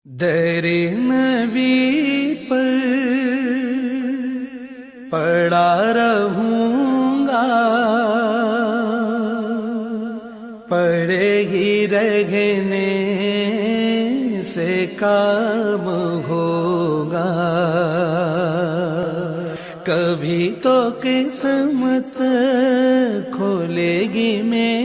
दरे नबी पर पड़ा रहूंगा, पड़े ही रहने से काम होगा। कभी तो किस्मत खोलेगी मेरी